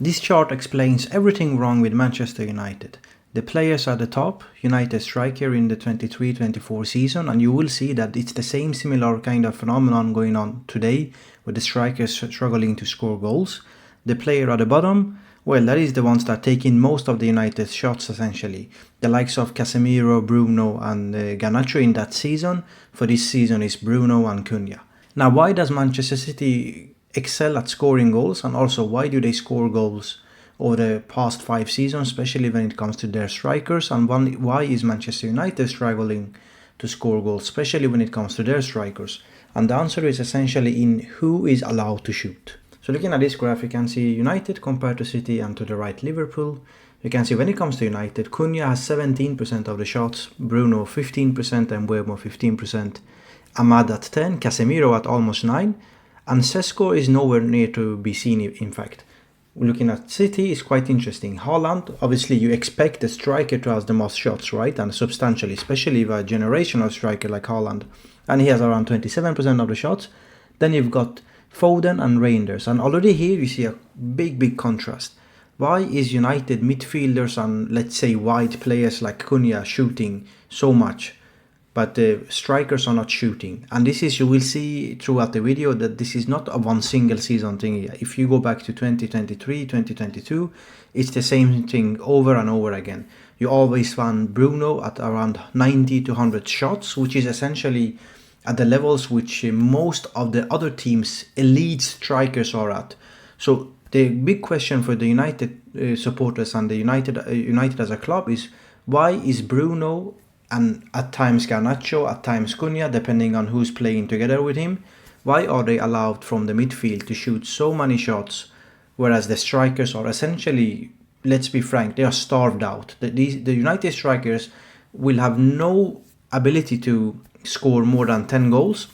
This chart explains everything wrong with Manchester United. The players at the top, United striker in the 23-24 season, and you will see that it's the same similar kind of phenomenon going on today with the strikers struggling to score goals. The player at the bottom, well, that is the ones that take in most of the United shots essentially. The likes of Casemiro, Bruno and Garnacho in that season. For this season is Bruno and Cunha. Now, why does Manchester City excel at scoring goals, and also why do they score goals over the past 5 seasons, especially when it comes to their strikers, and why is Manchester United struggling to score goals, especially when it comes to their strikers? And the answer is essentially in who is allowed to shoot. So looking at this graph, you can see United compared to City, and to the right Liverpool. You can see when it comes to United, Cunha has 17% of the shots, Bruno 15% and Mbeumo 15%, Ahmad at 10, Casemiro at almost 9, and Sesko is nowhere near to be seen in fact. Looking at City is quite interesting. Haaland, obviously you expect the striker to have the most shots, right? And substantially, especially with a generational striker like Haaland. And he has around 27% of the shots. Then you've got Foden and Reinders. And already here you see a big contrast. Why is United midfielders and let's say wide players like Cunha shooting so much, but the strikers are not shooting? And this is, you will see throughout the video, that this is not a one single season thing. If you go back to 2023, 2022, it's the same thing over and over again. You always find Bruno at around 90 to 100 shots, which is essentially at the levels which most of the other teams' elite strikers are at. So the big question for the United supporters and the United as a club is, why is Bruno and at times Garnacho, at times Cunha, depending on who's playing together with him, why are they allowed from the midfield to shoot so many shots, whereas the strikers are essentially, let's be frank, they are starved out. The United strikers will have no ability to score more than 10 goals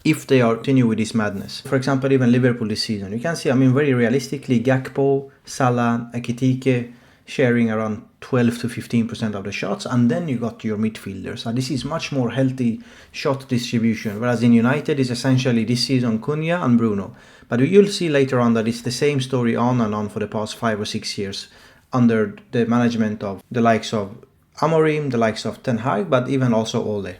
if they are continue with this madness. For example, even Liverpool this season, you can see, very realistically, Gakpo, Salah, Ekitike sharing around 12 to 15% of the shots, and then you got your midfielders. And this is much more healthy shot distribution, whereas in United is essentially this season Cunha and Bruno. But you'll see later on that it's the same story on and on for the past 5 or 6 years under the management of the likes of Amorim, the likes of Ten Hag, but even also Ole.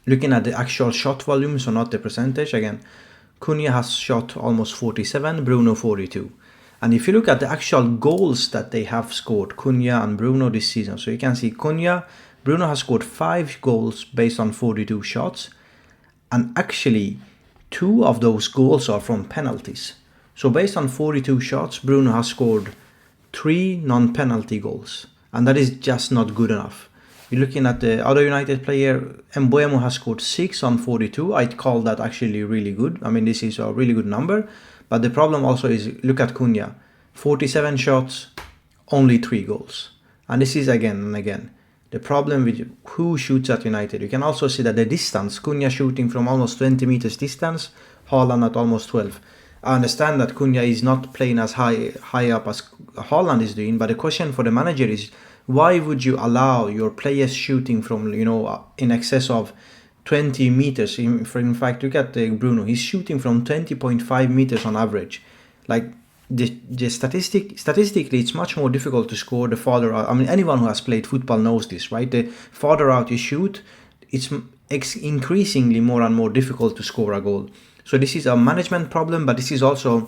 Looking at the actual shot volume, so not the percentage, again, Cunha has shot almost 47, Bruno 42. And if you look at the actual goals that they have scored, Cunha and Bruno this season, so you can see Bruno has scored 5 goals based on 42 shots, and actually 2 of those goals are from penalties. So based on 42 shots, Bruno has scored 3 non-penalty goals, and that is just not good enough. You're looking at the other United player, Mbeumo has scored 6 on 42. I'd call that actually really good. This is a really good number. But the problem also is, look at Cunha. 47 shots, only 3 goals. And this is again and again the problem with who shoots at United. You can also see that the distance, Cunha shooting from almost 20 meters distance, Haaland at almost 12. I understand that Cunha is not playing as high up as Haaland is doing, but the question for the manager is, why would you allow your players shooting from, in excess of 20 meters? In fact, look at Bruno. He's shooting from 20.5 meters on average. Like, the statistically, it's much more difficult to score the farther out. Anyone who has played football knows this, right? The farther out you shoot, it's increasingly more and more difficult to score a goal. So this is a management problem, but this is also,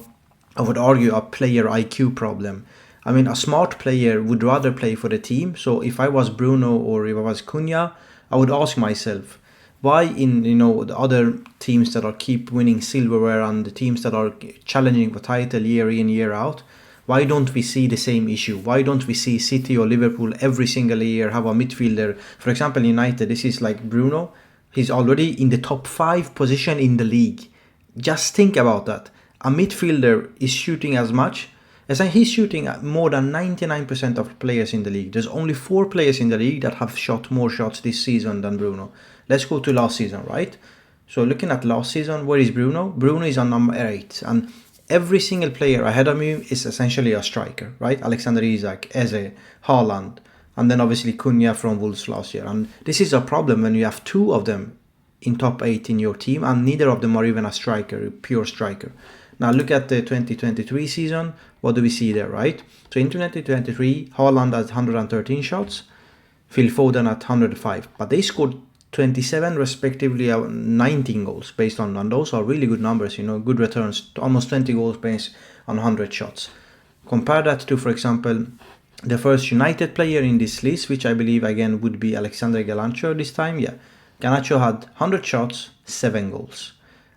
I would argue, a player IQ problem. A smart player would rather play for the team. So if I was Bruno or if I was Cunha, I would ask myself, why in the other teams that are keep winning silverware and the teams that are challenging for title year in, year out, why don't we see the same issue? Why don't we see City or Liverpool every single year have a midfielder? For example, United, this is like Bruno. He's already in the top 5 position in the league. Just think about that. A midfielder is shooting as much. He's shooting at more than 99% of players in the league. There's only 4 players in the league that have shot more shots this season than Bruno. Let's go to last season, right? So looking at last season, where is Bruno? Bruno is on number 8. And every single player ahead of him is essentially a striker, right? Alexander Isak, Eze, Haaland, and then obviously Cunha from Wolves last year. And this is a problem when you have 2 of them in top 8 in your team, and neither of them are even a striker, a pure striker. Now look at the 2023 season. What do we see there, right? So in 2023, Haaland had 113 shots, Phil Foden at 105, but they scored 27 respectively, 19 goals based on, and those are really good numbers, good returns, almost 20 goals based on 100 shots. Compare that to, for example, the first United player in this list, which I believe again would be Alexander Garnacho this time. Yeah, Garnacho had 100 shots, 7 goals.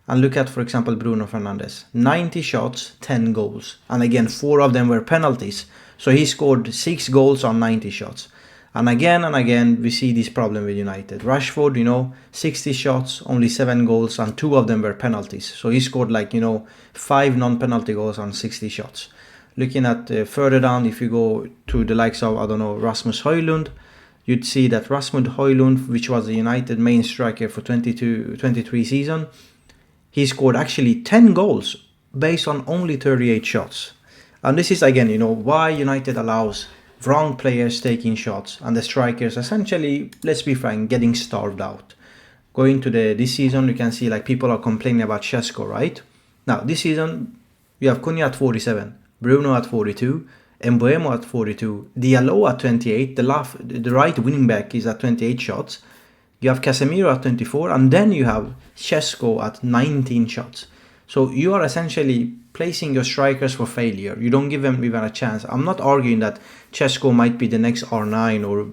And look at, for example, Bruno Fernandes, 90 shots, 10 goals. And again, 4 of them were penalties. So he scored 6 goals on 90 shots. And again, we see this problem with United. Rashford, 60 shots, only 7 goals, and 2 of them were penalties. So he scored 5 non-penalty goals on 60 shots. Looking at further down, if you go to the likes of, Rasmus Haaland, you'd see that Rasmus Haaland, which was the United main striker for 22-23 season, he scored actually 10 goals based on only 38 shots. And this is again, why United allows wrong players taking shots and the strikers essentially, let's be frank, getting starved out. Going to this season, you can see people are complaining about Šeško, right? Now this season, you have Cunha at 47, Bruno at 42, Mbeumo at 42, Diallo at 28, the right winning back is at 28 shots. You have Casemiro at 24, and then you have Šeško at 19 shots. So you are essentially placing your strikers for failure. You don't give them even a chance. I'm not arguing that Šeško might be the next R9 or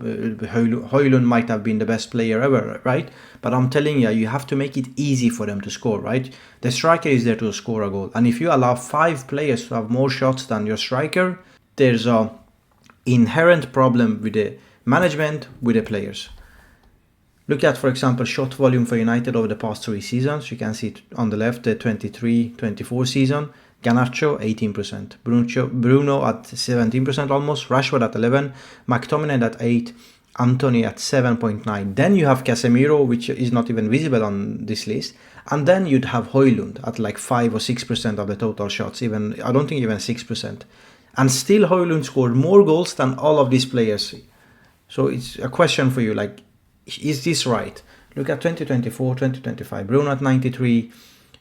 Haaland might have been the best player ever, right? But I'm telling you, you have to make it easy for them to score, right? The striker is there to score a goal. And if you allow 5 players to have more shots than your striker, there's an inherent problem with the management, with the players. Look at, for example, shot volume for United over the past 3 seasons. You can see it on the left, the 23-24 season. Garnacho, 18%. Bruno at 17% almost. Rashford at 11%. McTominay at 8%. Antony at 7.9%. Then you have Casemiro, which is not even visible on this list. And then you'd have Haaland at 5 or 6% of the total shots. I don't think even 6%. And still Haaland scored more goals than all of these players. So it's a question for you, is this right? Look at 2024, 2025. Bruno at 93.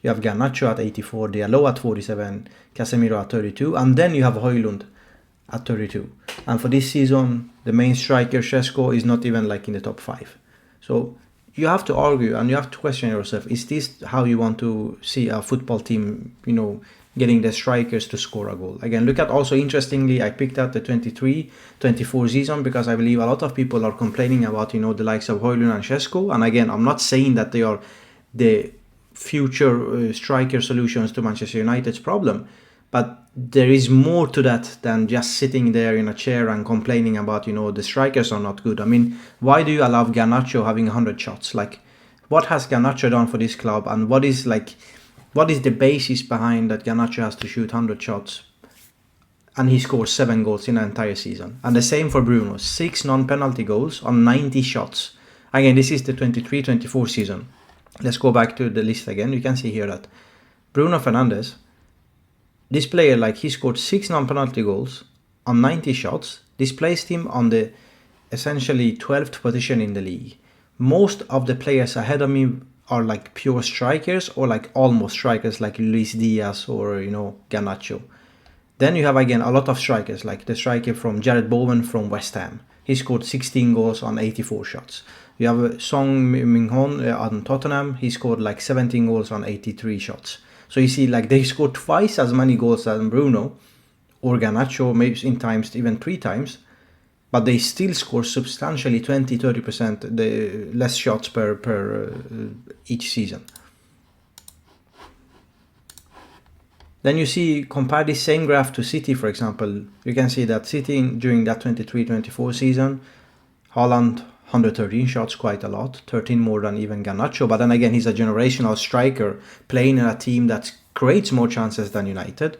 You have Garnacho at 84. Diallo at 47. Casemiro at 32. And then you have Haaland at 32. And for this season, the main striker, Šeško, is not even in the top 5. So you have to argue and you have to question yourself. Is this how you want to see a football team, getting the strikers to score a goal? Again, look at also, interestingly, I picked out the 23-24 season because I believe a lot of people are complaining about, the likes of Haaland and Šeško. And again, I'm not saying that they are the future striker solutions to Manchester United's problem. But there is more to that than just sitting there in a chair and complaining about, the strikers are not good. I mean, why do you allow Garnacho having 100 shots? What has Garnacho done for this club? And what is the basis behind that Garnacho has to shoot 100 shots and he scores 7 goals in an entire season? And the same for Bruno, 6 non-penalty goals on 90 shots. Again, this is the 23-24 season. Let's go back to the list again. You can see here that Bruno Fernandes, this player, he scored 6 non-penalty goals on 90 shots. This placed him on the essentially 12th position in the league. Most of the players ahead of me are pure strikers or almost strikers like Luis Diaz or Garnacho. Then you have again a lot of strikers the striker from Jared Bowen from West Ham. He scored 16 goals on 84 shots. You have Song Min-hon on Tottenham. He scored 17 goals on 83 shots. So you see they scored twice as many goals as Bruno or Garnacho, maybe in times even 3 times. But they still score substantially 20-30% the less shots per each season. Then you see, compare this same graph to City, for example. You can see that City during that 23-24 season, Haaland 113 shots, quite a lot, 13 more than even Garnacho. But then again, he's a generational striker playing in a team that creates more chances than United.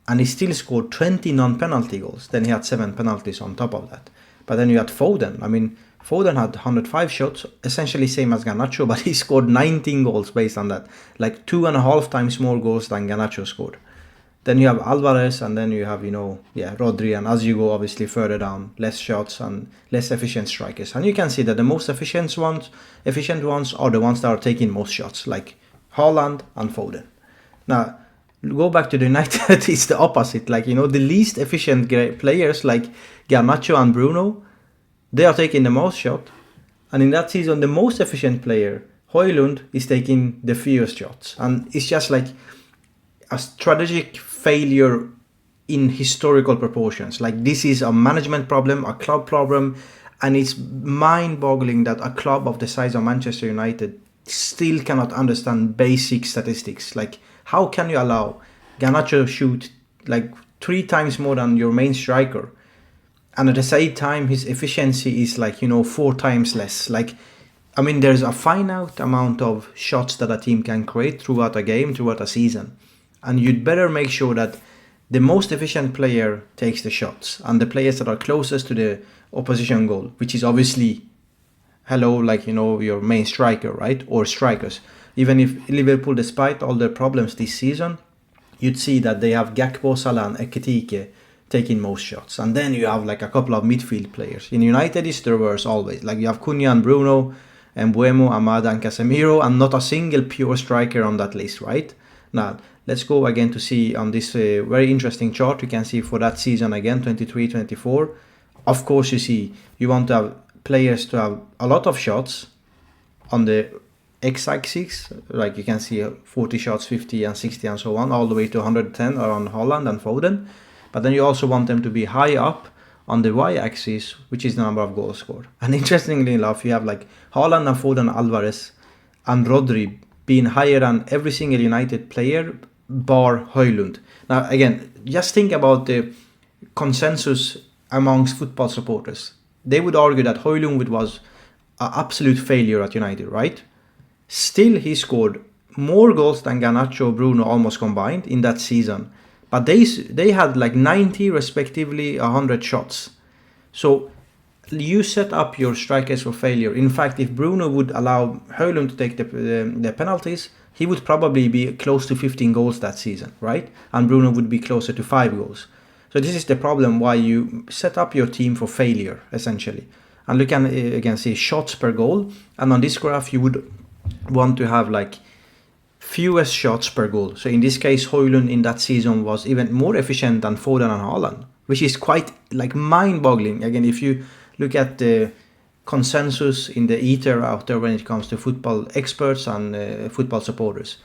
And he still scored 20 non-penalty goals. Then he had 7 penalties on top of that. But then you had Foden. I mean, Foden had 105 shots, essentially same as Garnacho, but he scored 19 goals based on that. 2.5 times more goals than Garnacho scored. Then you have Alvarez, and then you have, Rodri. And as you go, obviously, further down, less shots and less efficient strikers. And you can see that the most efficient ones are the ones that are taking most shots, like Haaland and Foden. Now, Go back to the United, it's the opposite. Like, the least efficient players like Garnacho and Bruno, they are taking the most shot. And in that season, the most efficient player, Haaland, is taking the fewest shots. And it's just like a strategic failure in historical proportions. Like, this is a management problem, a club problem, and it's mind-boggling that a club of the size of Manchester United still cannot understand basic statistics. Like, how can you allow Garnacho shoot like 3 times more than your main striker, and at the same time his efficiency is like 4 times less? Like, I mean, there's a finite amount of shots that a team can create throughout a game, throughout a season, and you'd better make sure that the most efficient player takes the shots, and the players that are closest to the opposition goal, which is obviously your main striker, right? Or strikers. Even if Liverpool, despite all their problems this season, you'd see that they have Gakpo, Salah and Ekitike taking most shots. And then you have like a couple of midfield players. In United, it's the reverse always. Like, you have Cunha and Bruno, and Mbuemo, Amada and Casemiro, and not a single pure striker on that list, right? Now, let's go again to see on this very interesting chart. You can see for that season again, 23-24. Of course, you want to have players to have a lot of shots on the x-axis, like you can see 40 shots, 50 and 60 and so on, all the way to 110 around Haaland and Foden. But then you also want them to be high up on the y-axis, which is the number of goals scored. And interestingly enough, you have like Haaland and Foden, Alvarez and Rodri being higher than every single United player bar Haaland. Now again, just think about the consensus amongst football supporters. They would argue that Haaland was an absolute failure at United, right? Still, he scored more goals than Garnacho, Bruno almost combined in that season. But they had like 90, respectively 100 shots. So you set up your strikers for failure. In fact, if Bruno would allow Haaland to take the penalties, he would probably be close to 15 goals that season, right? And Bruno would be closer to 5 goals. So this is the problem why you set up your team for failure, essentially. And you can again see shots per goal. And on this graph, you would want to have like fewest shots per goal. So in this case, Haaland in that season was even more efficient than Foden and Haaland, which is quite like mind-boggling. Again, if you look at the consensus in the ether out there when it comes to football experts and football supporters,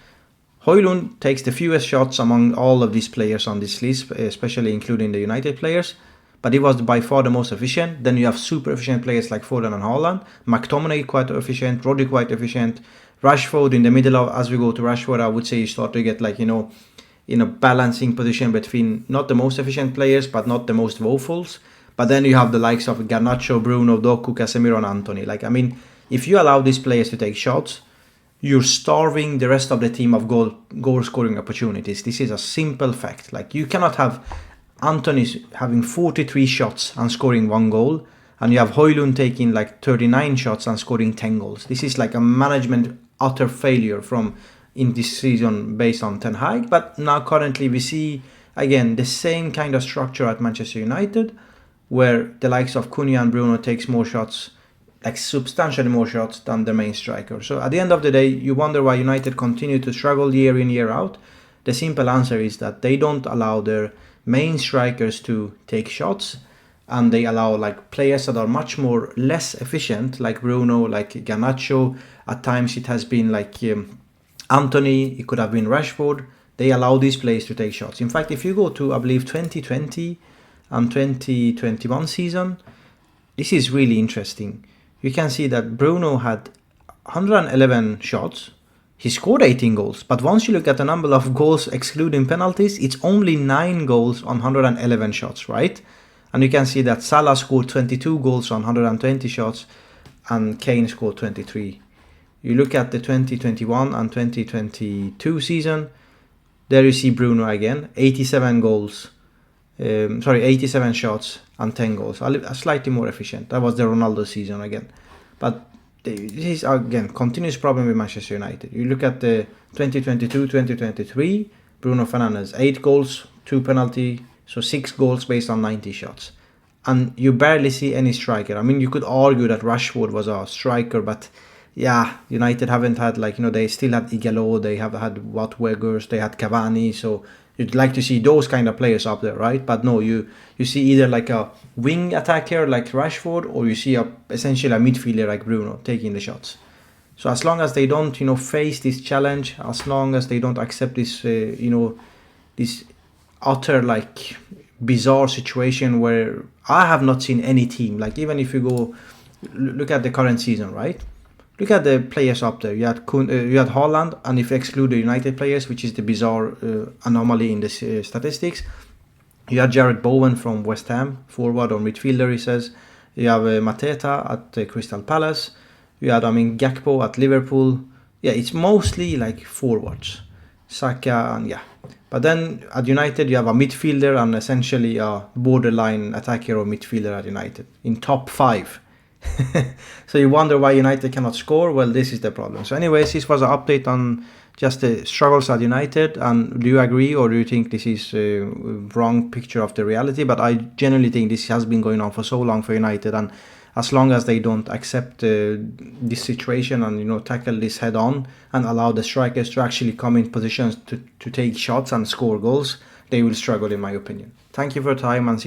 Haaland takes the fewest shots among all of these players on this list, especially including the United players. But he was by far the most efficient. Then you have super efficient players like Foden and Haaland. McTominay quite efficient, Rodri quite efficient. Rashford in the middle of, as we go to Rashford, I would say you start to get like, in a balancing position between not the most efficient players, but not the most woefuls. But then you have the likes of Garnacho, Bruno, Doku, Casemiro and Antony. Like, I mean, if you allow these players to take shots, you're starving the rest of the team of goal scoring opportunities. This is a simple fact. Like, you cannot have Antony's having 43 shots and scoring 1 goal, and you have Haaland taking like 39 shots and scoring 10 goals. This is like a management utter failure in this season based on Ten Hag. But now currently we see again the same kind of structure at Manchester United, where the likes of Cunha and Bruno takes more shots, like substantially more shots than the main striker. So at the end of the day, you wonder why United continue to struggle year in, year out. The simple answer is that they don't allow their main strikers to take shots, and they allow like players that are much more less efficient, like Bruno, like Garnacho. At times it has been like Antony, it could have been Rashford. They allow these players to take shots. In fact, if you go to, I believe, 2020 and 2021 season, this is really interesting. You can see that Bruno had 111 shots. He scored 18 goals, but once you look at the number of goals excluding penalties, it's only 9 goals on 111 shots, right? And you can see that Salah scored 22 goals on 120 shots and Kane scored 23. You look at the 2021 and 2022 season, there you see Bruno again, 87 shots and 10 goals, slightly more efficient. That was the Ronaldo season again. But this is again continuous problem with Manchester United. You look at the 2022-2023, Bruno Fernandes, 8 goals, 2 penalty, so 6 goals based on 90 shots. And you barely see any striker. I mean, you could argue that Rashford was a striker, but yeah, United haven't had, like, they still had Igalo, they have had Wout Weghorst, they had Cavani, so you'd like to see those kind of players up there, right? But no, you see either like a wing attacker like Rashford, or you see essentially a midfielder like Bruno taking the shots. So as long as they don't, face this challenge, as long as they don't accept this, this utter, like, bizarre situation where I have not seen any team, like, even if you go look at the current season, right? Look at the players up there. You had Haaland, and if you exclude the United players, which is the bizarre anomaly in the statistics, you had Jared Bowen from West Ham, forward or midfielder, he says. You have Mateta at Crystal Palace. You had, Gakpo at Liverpool. Yeah, it's mostly like forwards. Saka, and yeah. But then at United, you have a midfielder and essentially a borderline attacker or midfielder at United in top 5. So you wonder why United cannot score. Well, this is the problem. So anyways, this was an update on just the struggles at United. And do you agree, or do you think this is a wrong picture of the reality? But I generally think this has been going on for so long for United, and as long as they don't accept this situation and tackle this head on and allow the strikers to actually come in positions to take shots and score goals, they will struggle, in my opinion. Thank you for your time, and see you